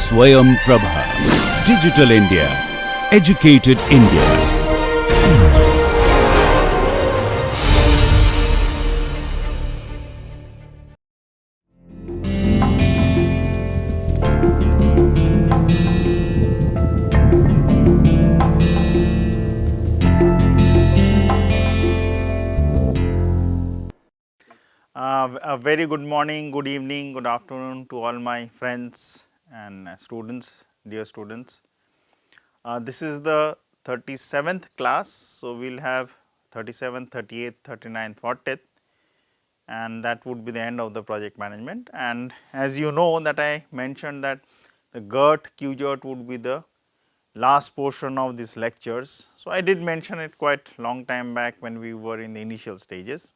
Swayam Prabha. Digital India. Educated India. A very good morning, good evening, good afternoon to all my friends and students, dear students. This is the 37th class, so we will have 37th, 38th, 39th, 40th, and that would be the end of the project management. And as you know that I mentioned that the GERT, QGERT would be the last portion of these lectures. So, I did mention it quite long time back when we were in the initial stages.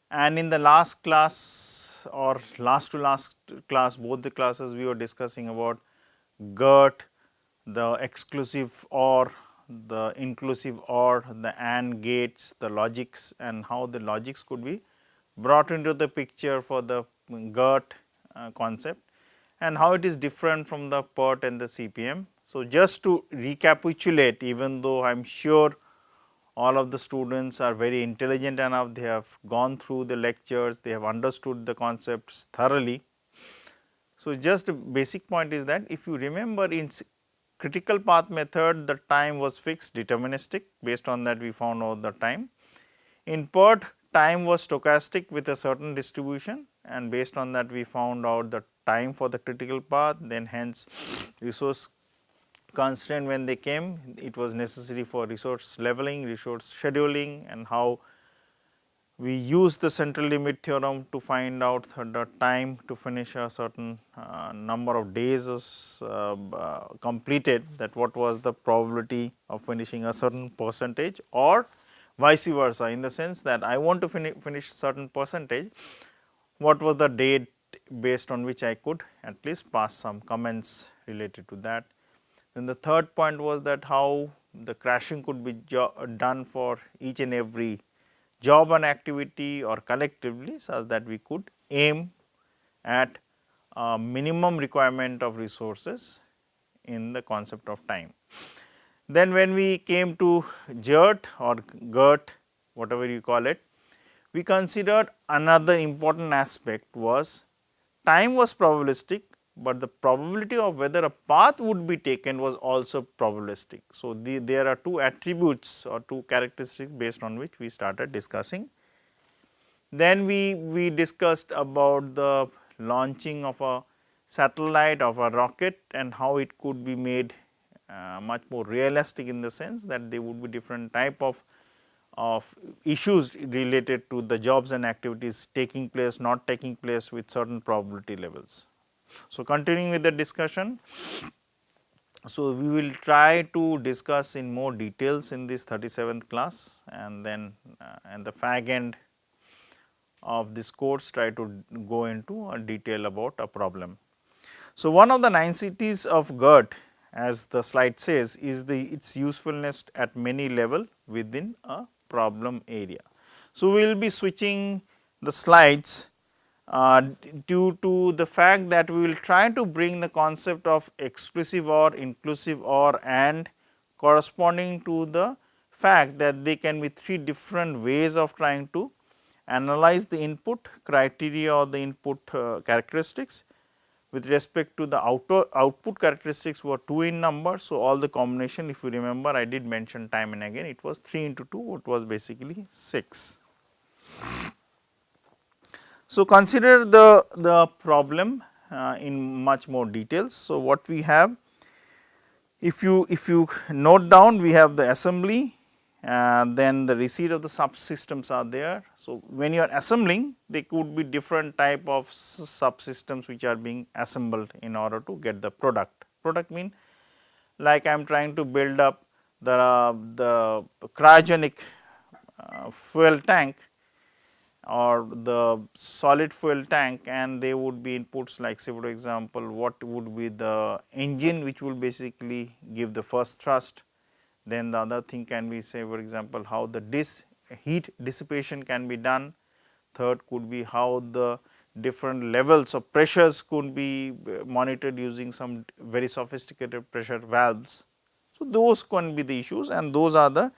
And in the last class or last to last class, both the classes we were discussing about GERT, the exclusive OR, the inclusive OR, the AND gates, the logics, and how the logics could be brought into the picture for the GERT concept, and how it is different from the PERT and the CPM. So, just to recapitulate, even though I am sure all of the students are very intelligent enough, they have gone through the lectures, they have understood the concepts thoroughly. So, just the basic point is that if you remember in critical path method, the time was fixed deterministic, based on that we found out the time. In PERT, time was stochastic with a certain distribution, and based on that we found out the time for the critical path, then hence resource constraint when they came, it was necessary for resource leveling, resource scheduling, and how we use the central limit theorem to find out the time to finish a certain number of days completed, that what was the probability of finishing a certain percentage, or vice versa, in the sense that I want to finish certain percentage, what was the date based on which I could at least pass some comments related to that. Then the third point was that how the crashing could be done for each and every job and activity or collectively, such that we could aim at a minimum requirement of resources in the concept of time. Then when we came to GERT or GERT, whatever you call it, we considered another important aspect was time was probabilistic, but the probability of whether a path would be taken was also probabilistic. So, there are two attributes or two characteristics based on which we started discussing. Then we discussed about the launching of a satellite, of a rocket, and how it could be made much more realistic, in the sense that there would be different type of issues related to the jobs and activities taking place, not taking place with certain probability levels. So, continuing with the discussion, so we will try to discuss in more details in this 37th class, and then and the fag end of this course try to go into a detail about a problem. So, one of the niceties of GERT, as the slide says, is its usefulness at many level within a problem area. So, we will be switching the slides due to the fact that we will try to bring the concept of exclusive OR, inclusive OR, and corresponding to the fact that they can be three different ways of trying to analyze the input criteria or the input characteristics. With respect to the output characteristics were 2 in number. So, all the combination, if you remember, I did mention time and again, it was 3 into 2, it was basically 6. So, consider the problem in much more details. So, what we have, if you note down, we have the assembly, then the receipt of the subsystems are there. So, when you are assembling, there could be different type of subsystems which are being assembled in order to get the product. Product mean, like I am trying to build up the cryogenic fuel tank or the solid fuel tank, and there would be inputs like, say for example, what would be the engine which will basically give the first thrust. Then the other thing can be, say for example, how the heat dissipation can be done. Third could be how the different levels of pressures could be monitored using some very sophisticated pressure valves. So, those can be the issues, and those are the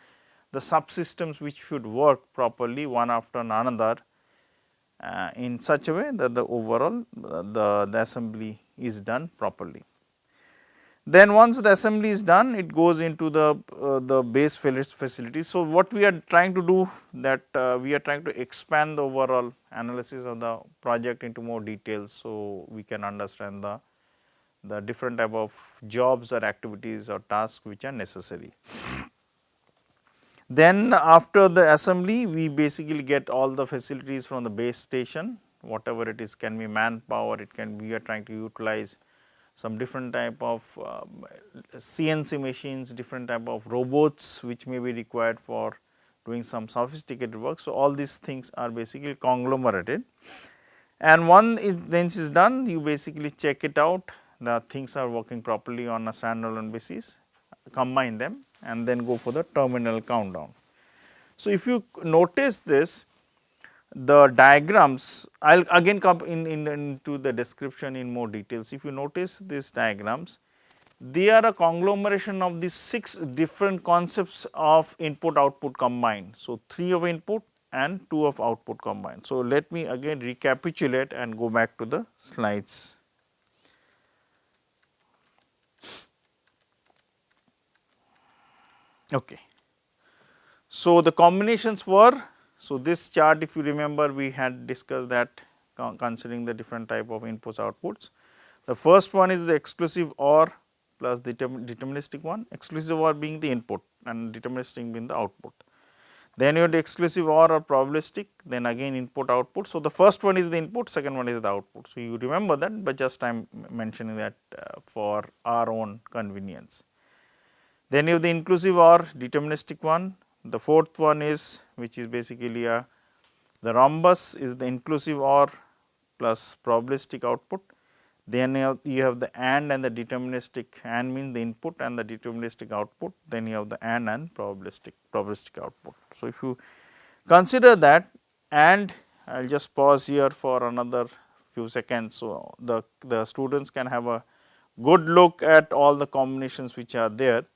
subsystems which should work properly one after another in such a way that the overall the assembly is done properly. Then once the assembly is done, it goes into the base facility. So, what we are trying to do that we are trying to expand the overall analysis of the project into more details. So, we can understand the different type of jobs or activities or tasks which are necessary. Then after the assembly, we basically get all the facilities from the base station, whatever it is, can be manpower, it can be, we are trying to utilize some different type of CNC machines, different type of robots which may be required for doing some sophisticated work. So, all these things are basically conglomerated, and once it is done, you basically check it out, the things are working properly on a standalone basis, combine them and then go for the terminal countdown. So, if you notice this, the diagrams, I will again come into the description in more details. If you notice these diagrams, they are a conglomeration of these 6 different concepts of input output combined. So, 3 of input and 2 of output combined. So, let me again recapitulate and go back to the slides. Okay. So, the combinations were, so this chart, if you remember, we had discussed that considering the different type of inputs outputs. The first one is the exclusive OR plus the deterministic one, exclusive OR being the input and deterministic being the output. Then you have the exclusive OR or probabilistic, then again input output. So, the first one is the input, second one is the output. So, you remember that, but just I am mentioning that for our own convenience. Then you have the inclusive OR deterministic one. The fourth one is, which is basically the rhombus is the inclusive OR plus probabilistic output. Then you have the AND the deterministic, AND means the input and the deterministic output. Then you have the AND and probabilistic output. So, if you consider that, and I will just pause here for another few seconds. So, the students can have a good look at all the combinations which are there.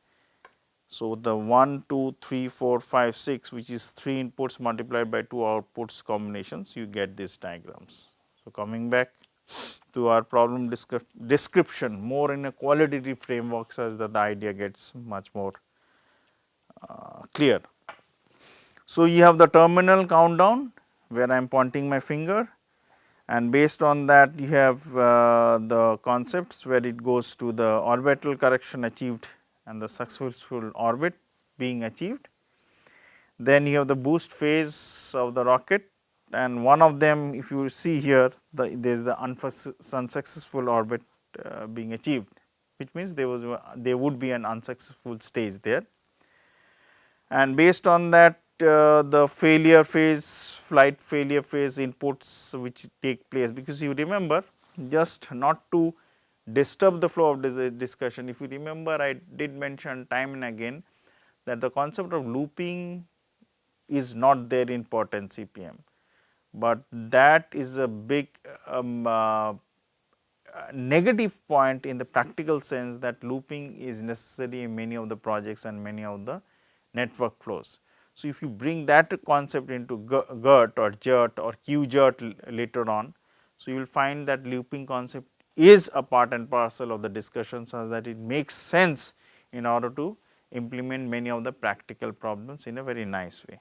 So, the 1, 2, 3, 4, 5, 6, which is 3 inputs multiplied by 2 outputs combinations, you get these diagrams. So, coming back to our problem description more in a qualitative framework, such that the idea gets much more clear. So, you have the terminal countdown where I am pointing my finger, and based on that you have the concepts where it goes to the orbital correction achieved and the successful orbit being achieved. Then you have the boost phase of the rocket, and one of them, if you see here, there is the unsuccessful orbit being achieved, which means there would be an unsuccessful stage there. And based on that, the failure phase, flight failure phase inputs which take place, because you remember, just not to disturb the flow of discussion, if you remember, I did mention time and again that the concept of looping is not there in PERT CPM, but that is a big negative point in the practical sense, that looping is necessary in many of the projects and many of the network flows. So, if you bring that concept into GERT or GERT or QGERT later on, so you will find that looping concept is a part and parcel of the discussion, such that it makes sense in order to implement many of the practical problems in a very nice way.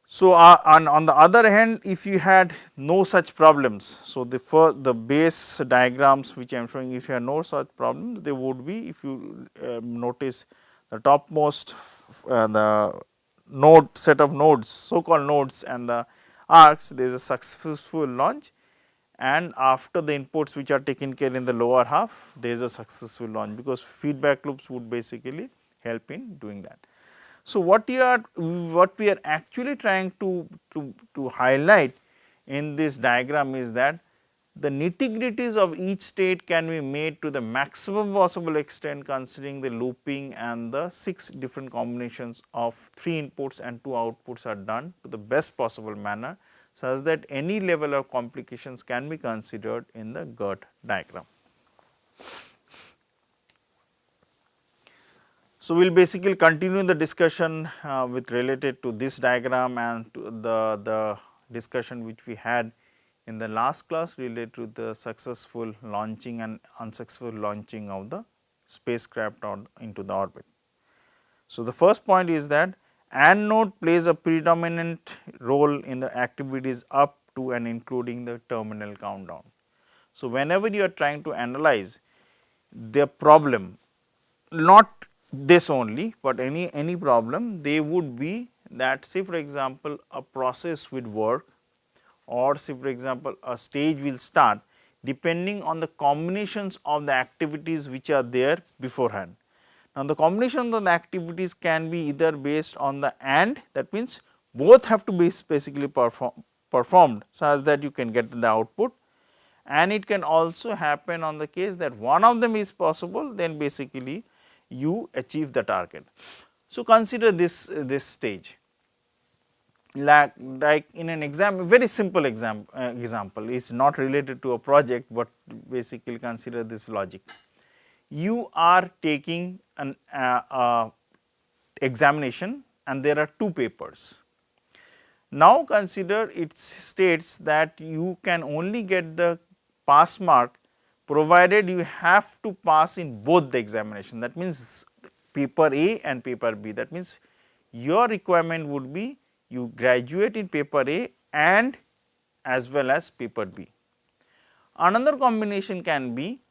So, on the other hand, if you had no such problems, so the base diagrams which I am showing, if you have no such problems, they would be, if you notice the topmost the node set of nodes, so called nodes and the arcs, there is a successful launch, and after the inputs which are taken care in the lower half, there is a successful launch, because feedback loops would basically help in doing that. So, what we are actually trying to highlight in this diagram is that the nitty-gritties of each state can be made to the maximum possible extent, considering the looping and the 6 different combinations of 3 inputs and 2 outputs are done to the best possible manner, such that any level of complications can be considered in the GERT diagram. So, we will basically continue the discussion with related to this diagram and to the discussion which we had in the last class related to the successful launching and unsuccessful launching of the spacecraft into the orbit. So, the first point is that AND node plays a predominant role in the activities up to and including the terminal countdown. So, whenever you are trying to analyze the problem, not this only, but any problem, they would be that, say for example, a process would work, or say for example, a stage will start depending on the combinations of the activities which are there beforehand. Now, the combination of the activities can be either based on the AND, that means both have to be basically performed such that you can get the output, and it can also happen on the case that one of them is possible, then basically you achieve the target. So, consider this stage like in an exam, very simple example is not related to a project, but basically consider this logic. You are taking an examination and there are 2 papers. Now, consider it states that you can only get the pass mark provided you have to pass in both the examination, that means paper A and paper B. That means your requirement would be you graduate in paper A and as well as paper B. Another combination can be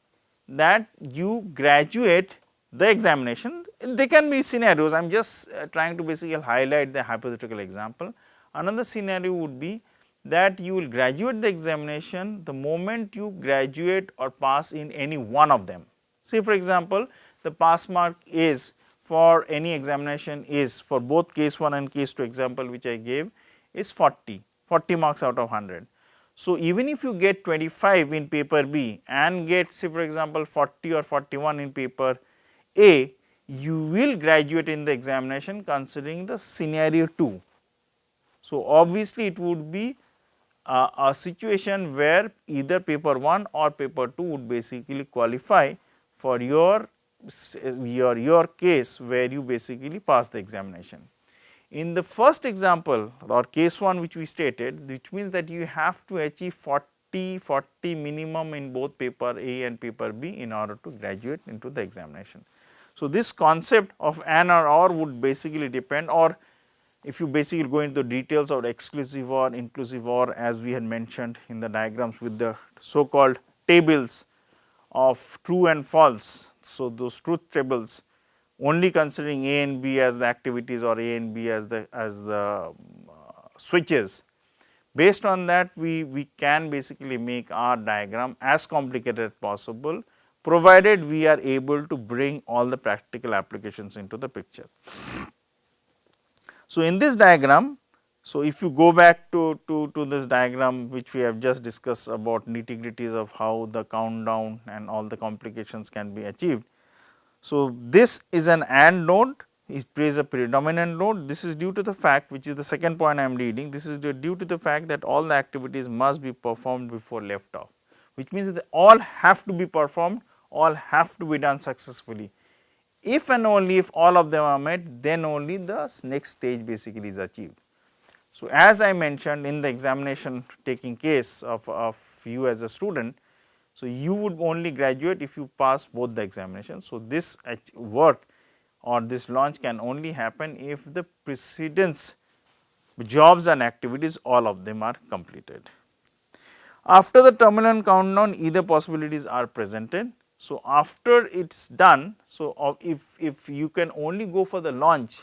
that you graduate the examination. They can be scenarios, I am just trying to basically highlight the hypothetical example. Another scenario would be that you will graduate the examination the moment you graduate or pass in any one of them. Say for example, the pass mark is for any examination is for both case 1 and case 2 example which I gave is 40 marks out of 100. So, even if you get 25 in paper B and get say for example 40 or 41 in paper A, you will graduate in the examination considering the scenario 2. So, obviously, it would be a situation where either paper 1 or paper 2 would basically qualify for your case where you basically pass the examination. In the first example or case 1 which we stated, which means that you have to achieve 40 minimum in both paper A and paper B in order to graduate into the examination. So, this concept of AND or would basically depend, or if you basically go into details of exclusive or inclusive or, as we had mentioned in the diagrams with the so called tables of true and false. So, those truth tables only considering A and B as the activities or A and B as the switches. Based on that, we can basically make our diagram as complicated as possible, provided we are able to bring all the practical applications into the picture. So, in this diagram, so if you go back to this diagram which we have just discussed about nitty-gritties of how the countdown and all the complications can be achieved. So, this is an AND node, it plays a predominant node. This is due to the fact, which is the second point I am reading, this is due to the fact that all the activities must be performed before left off, which means that all have to be performed, all have to be done successfully. If and only if all of them are met, then only the next stage basically is achieved. So, as I mentioned in the examination taking case of you as a student, so you would only graduate if you pass both the examinations. So, this work or this launch can only happen if the precedence jobs and activities, all of them are completed. After the terminal countdown, either possibilities are presented. So, after it is done, so if you can only go for the launch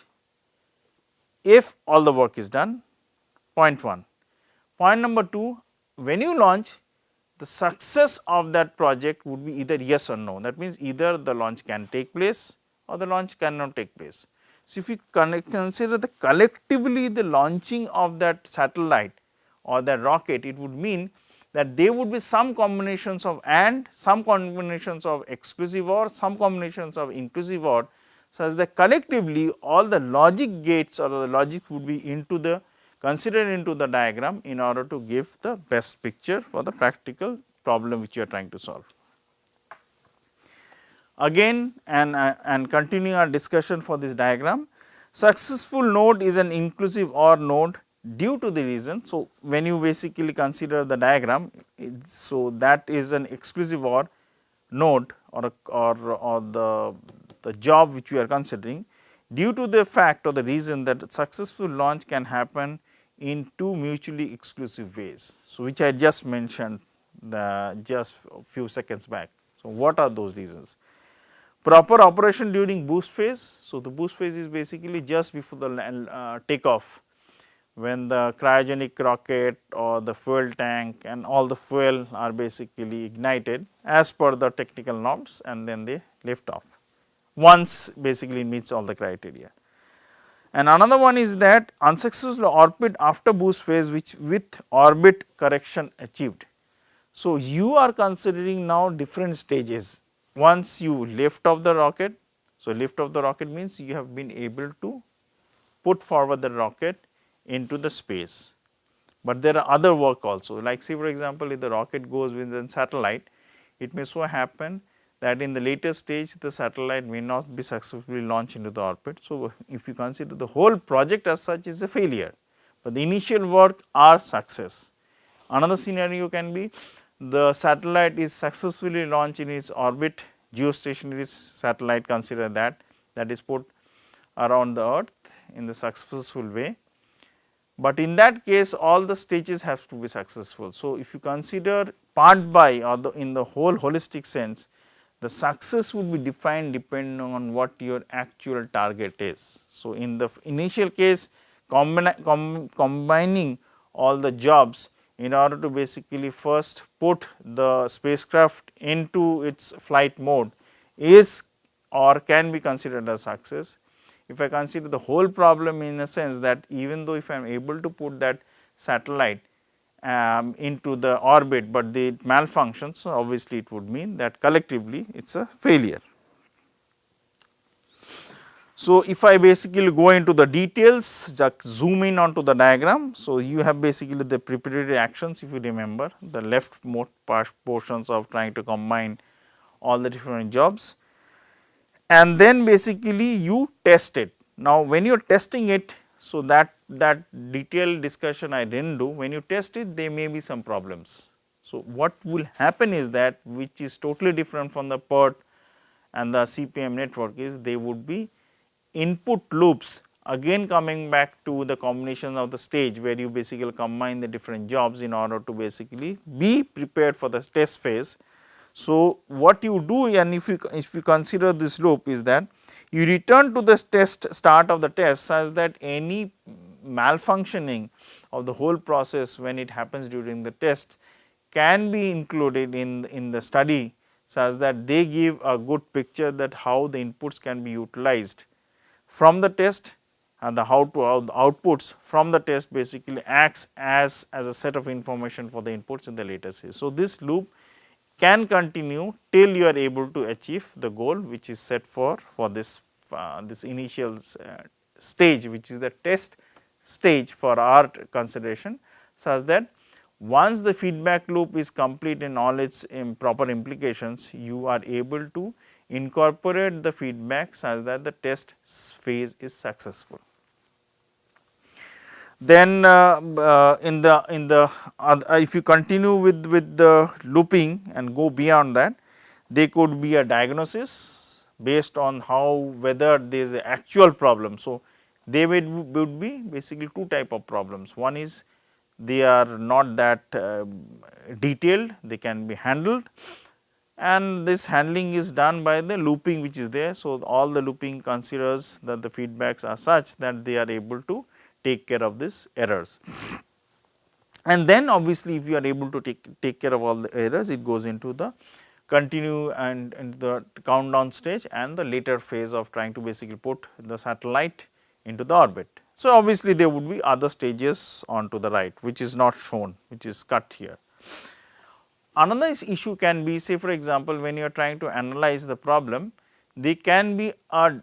if all the work is done, point 1. Point number 2, when you launch, the success of that project would be either yes or no. That means, either the launch can take place or the launch cannot take place. So, if you consider the collectively the launching of that satellite or that rocket, it would mean that there would be some combinations of AND, some combinations of exclusive OR, some combinations of inclusive OR, such that collectively all the logic gates or the logic would be into the considered into the diagram in order to give the best picture for the practical problem which you are trying to solve. Again and continuing our discussion for this diagram, successful node is an inclusive OR node due to the reason. So, when you basically consider the diagram, so that is an exclusive OR node or the job which we are considering due to the fact or the reason that successful launch can happen in two mutually exclusive ways. So, which I just mentioned just a few seconds back. So, what are those reasons? Proper operation during boost phase. So, the boost phase is basically just before the takeoff, when the cryogenic rocket or the fuel tank and all the fuel are basically ignited as per the technical norms, and then they lift off once basically meets all the criteria. And another one is that unsuccessful orbit after boost phase which with orbit correction achieved. So, you are considering now different stages. Once you lift off the rocket, so lift off the rocket means you have been able to put forward the rocket into the space. But there are other work also, like say for example, if the rocket goes with a satellite, it may so happen that in the later stage the satellite may not be successfully launched into the orbit. So, if you consider the whole project as such is a failure, but the initial work are success. Another scenario can be the satellite is successfully launched in its orbit, geostationary satellite, consider that is put around the earth in the successful way, but in that case all the stages have to be successful. So, if you consider part by or in the whole holistic sense, the success would be defined depending on what your actual target is. So, in the initial case combining all the jobs in order to basically first put the spacecraft into its flight mode is or can be considered as success. If I consider the whole problem in a sense that even though if I am able to put that satellite into the orbit, but the malfunctions, so obviously it would mean that collectively it is a failure. So, if I basically go into the details, just zoom in onto the diagram. So, you have basically the preparatory actions, if you remember the leftmost portions of trying to combine all the different jobs, and then basically you test it. Now, when you are testing it, so that detailed discussion I did not do, when you test it there may be some problems. So, what will happen is that which is totally different from the PERT and the CPM network is they would be input loops, again coming back to the combination of the stage where you basically combine the different jobs in order to basically be prepared for the test phase. So, what you do, and if you consider this loop is that you return to the start of the test such that any malfunctioning of the whole process when it happens during the test can be included in the study such that they give a good picture that how the inputs can be utilized from the test, and the how the outputs from the test basically acts as a set of information for the inputs in the later stage. So, this loop can continue till you are able to achieve the goal which is set for this initial stage, which is the test stage for our consideration, such that once the feedback loop is complete in all its proper implications, you are able to incorporate the feedback such that the test phase is successful. Then if you continue with the looping and go beyond that, they could be a diagnosis based on how whether there is an actual problem. So, they would be basically two type of problems. One is they are not that detailed, they can be handled, and this handling is done by the looping which is there. So, all the looping considers that the feedbacks are such that they are able to take care of these errors. And then obviously, if you are able to take care of all the errors, it goes into the continue and the countdown stage and the later phase of trying to basically put the satellite into the orbit. So, obviously, there would be other stages on to the right which is not shown, which is cut here. Another issue can be, say for example, when you are trying to analyze the problem, there can be a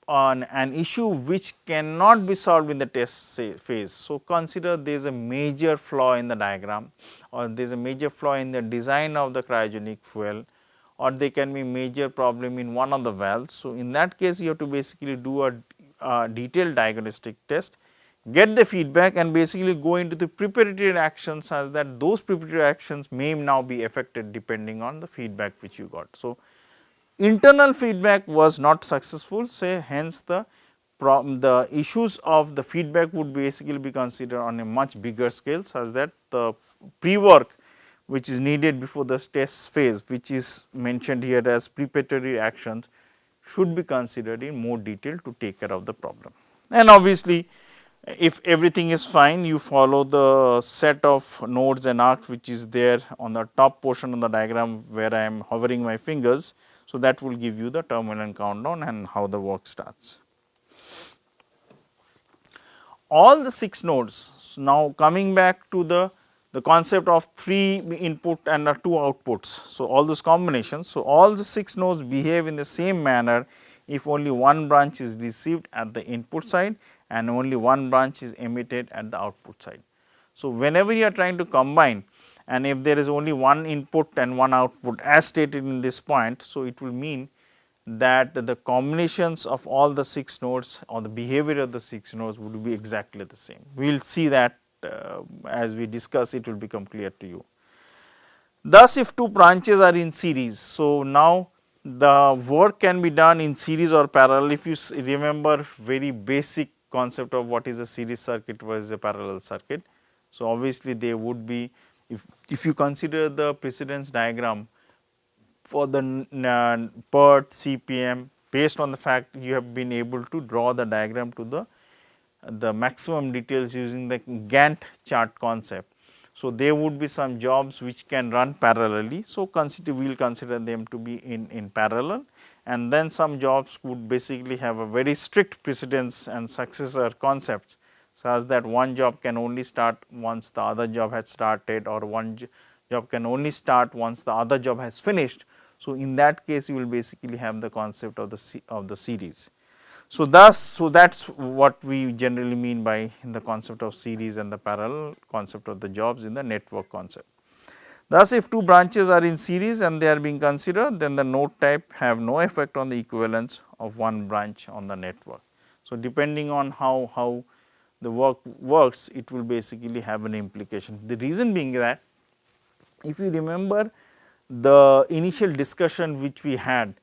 on an issue which cannot be solved in the test phase. So, consider there is a major flaw in the diagram, or there is a major flaw in the design of the cryogenic fuel, or there can be major problem in one of the valves. So, in that case you have to basically do a detailed diagnostic test, get the feedback and basically go into the preparatory actions, as that those preparatory actions may now be affected depending on the feedback which you got. So, internal feedback was not successful, say hence the issues of the feedback would basically be considered on a much bigger scale, such that the pre-work which is needed before the test phase, which is mentioned here as preparatory actions, should be considered in more detail to take care of the problem. And obviously, if everything is fine, you follow the set of nodes and arcs which is there on the top portion of the diagram where I am hovering my fingers. So, that will give you the turbulent countdown and how the work starts. All the 6 nodes, so now coming back to the concept of 3 input and 2 outputs. So, all those combinations. So, all the 6 nodes behave in the same manner if only one branch is received at the input side and only one branch is emitted at the output side. So, whenever you are trying to combine, and if there is only one input and one output as stated in this point. So, it will mean that the combinations of all the 6 nodes or the behavior of the 6 nodes would be exactly the same. We will see that as we discuss, it will become clear to you. Thus, if 2 branches are in series, so now the work can be done in series or parallel. If you remember very basic concept of what is a series circuit versus a parallel circuit. So, obviously, there would be, if you consider the precedence diagram for the PERT, CPM, based on the fact you have been able to draw the diagram to the maximum details using the Gantt chart concept. So, there would be some jobs which can run parallelly. So, we will consider them to be in parallel, and then some jobs would basically have a very strict precedence and successor concepts, such that one job can only start once the other job has started, or one job can only start once the other job has finished. So, in that case you will basically have the concept of the series. So, that is what we generally mean by the concept of series and the parallel concept of the jobs in the network concept. Thus, if 2 branches are in series and they are being considered, then the node type have no effect on the equivalence of one branch on the network. So, depending on how the work works, it will basically have an implication. The reason being that, if you remember the initial discussion which we had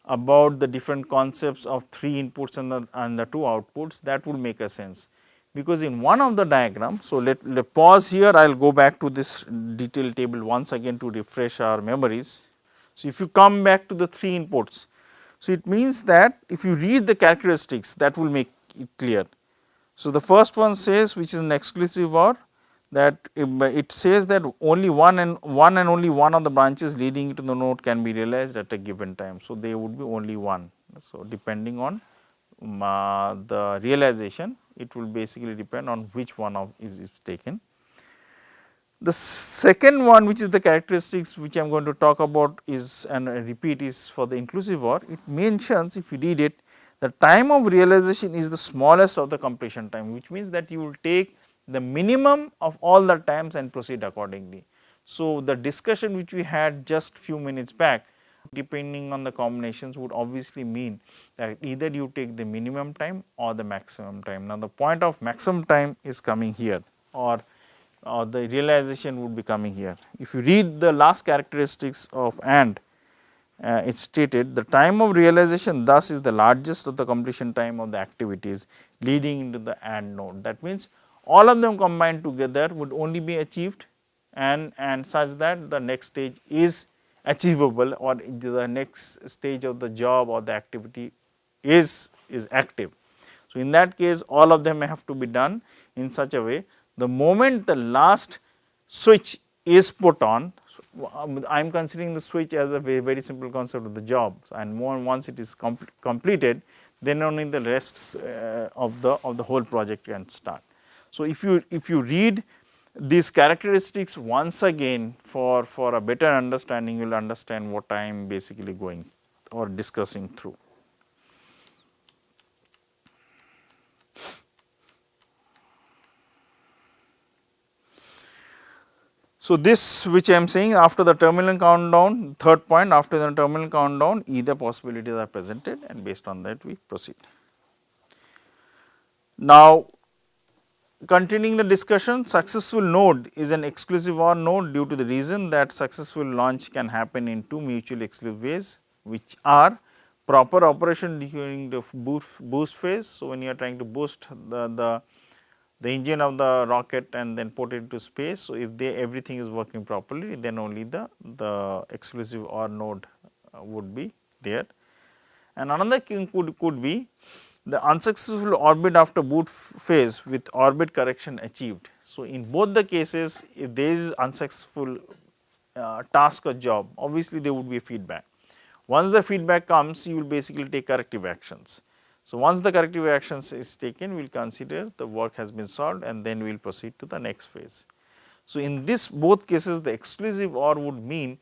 about the different concepts of 3 inputs and the 2 outputs, that would make a sense, because in one of the diagrams. So, let pause here, I will go back to this detailed table once again to refresh our memories. So, if you come back to the 3 inputs, so it means that if you read the characteristics, that will make it clear. So, the first one says, which is an exclusive OR, that it says that only one and only one of the branches leading to the node can be realized at a given time. So, there would be only one. So, depending on the realization, it will basically depend on which one of is taken. The second one, which is the characteristics which I am going to talk about, is, and repeat, is for the inclusive OR. It mentions, if you read it, the time of realization is the smallest of the completion time, which means that you will take the minimum of all the times and proceed accordingly. So, the discussion which we had just few minutes back, depending on the combinations, would obviously mean that either you take the minimum time or the maximum time. Now, the point of maximum time is coming here, or the realization would be coming here. If you read the last characteristics of AND, it stated the time of realization thus is the largest of the completion time of the activities leading into the AND node. That means, all of them combined together would only be achieved, and such that the next stage is achievable, or the next stage of the job or the activity is active. So, in that case, all of them have to be done in such a way, the moment the last switch is put on. I am considering the switch as a very simple concept of the job, and once it is completed, then only the rest of the whole project can start. So, if you read these characteristics once again for a better understanding, you will understand what I am basically going or discussing through. So, this which I am saying after the terminal countdown, third point, after the terminal countdown either possibilities are presented and based on that we proceed. Now, continuing the discussion, successful node is an exclusive OR node due to the reason that successful launch can happen in two mutually exclusive ways, which are proper operation during the boost phase. So, when you are trying to boost the engine of the rocket and then put it into space. So, if everything is working properly, then only the exclusive OR node would be there. And another thing could be the unsuccessful orbit after boot phase with orbit correction achieved. So, in both the cases, if there is unsuccessful task or job, obviously there would be a feedback. Once the feedback comes, you will basically take corrective actions. So, once the corrective actions is taken, we will consider the work has been solved and then we will proceed to the next phase. So, in this both cases the exclusive OR would mean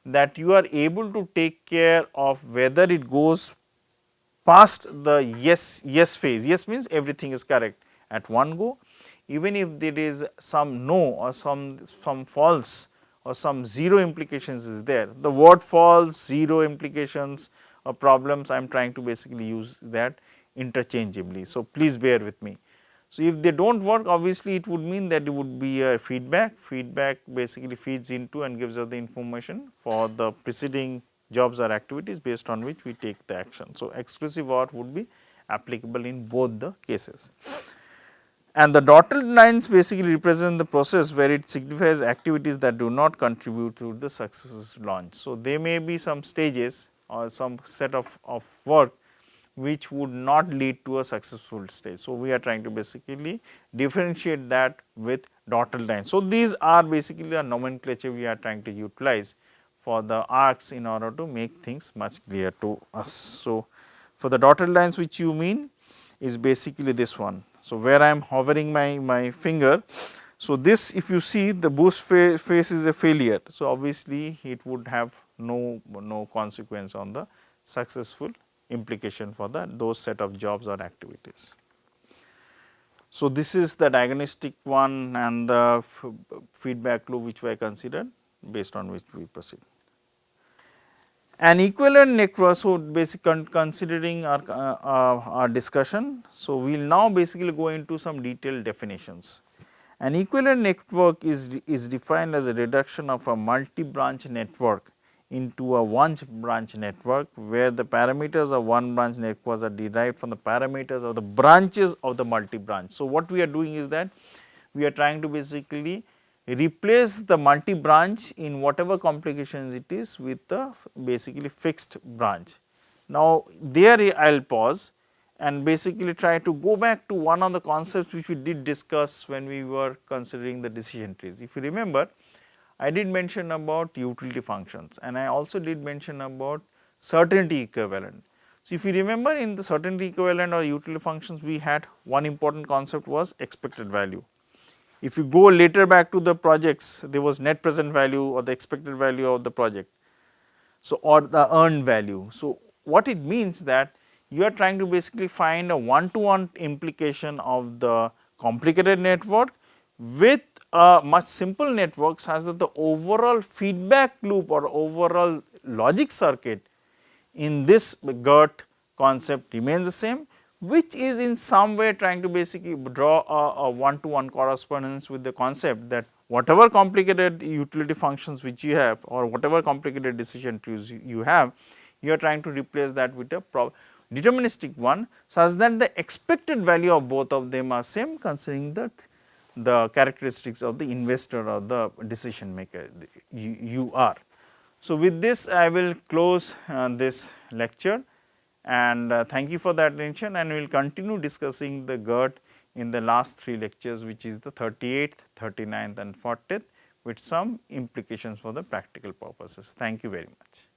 that you are able to take care of whether it goes past the yes phase. Yes means everything is correct at one go, even if there is some no or some false or some zero implications is there. The word false, zero implications or problems, I am trying to basically use that interchangeably. So, please bear with me. So, if they do not work, obviously it would mean that it would be a feedback. Feedback basically feeds into and gives us the information for the preceding jobs or activities based on which we take the action. So, exclusive OR would be applicable in both the cases. And the dotted lines basically represent the process where it signifies activities that do not contribute to the successful launch. So, there may be some stages or some set of work which would not lead to a successful stage. So, we are trying to basically differentiate that with dotted lines. So, these are basically a nomenclature we are trying to utilize for the arcs in order to make things much clearer to us. So, for the dotted lines which you mean is basically this one. So, where I am hovering my finger. So, this if you see the boost phase is a failure. So, obviously, it would have no consequence on the successful implication for those set of jobs or activities. So, this is the diagnostic one and the feedback loop which were considered based on which we proceed. An equivalent network, so basically considering our discussion. So, we will now basically go into some detailed definitions. An equivalent network is defined as a reduction of a multi-branch network into a one branch network, where the parameters of one branch networks are derived from the parameters of the branches of the multi-branch. So, what we are doing is that we are trying to basically replace the multi-branch in whatever complications it is with the basically fixed branch. Now, there I will pause and basically try to go back to one of the concepts which we did discuss when we were considering the decision trees. If you remember, I did mention about utility functions and I also did mention about certainty equivalent. So, if you remember, in the certainty equivalent or utility functions, we had one important concept was expected value. If you go later back to the projects, there was net present value or the expected value of the project, so or the earned value. So, what it means that you are trying to basically find a one-to-one implication of the complicated network with a much simple network such that the overall feedback loop or overall logic circuit in this GERT concept remains the same, which is in some way trying to basically draw a one-to-one correspondence with the concept that whatever complicated utility functions which you have or whatever complicated decision trees you have, you are trying to replace that with a deterministic one such that the expected value of both of them are same, considering that the characteristics of the investor or the decision maker you are. So, with this I will close this lecture and thank you for the attention, and we will continue discussing the GERT in the last 3 lectures, which is the 38th, 39th and 40th, with some implications for the practical purposes. Thank you very much.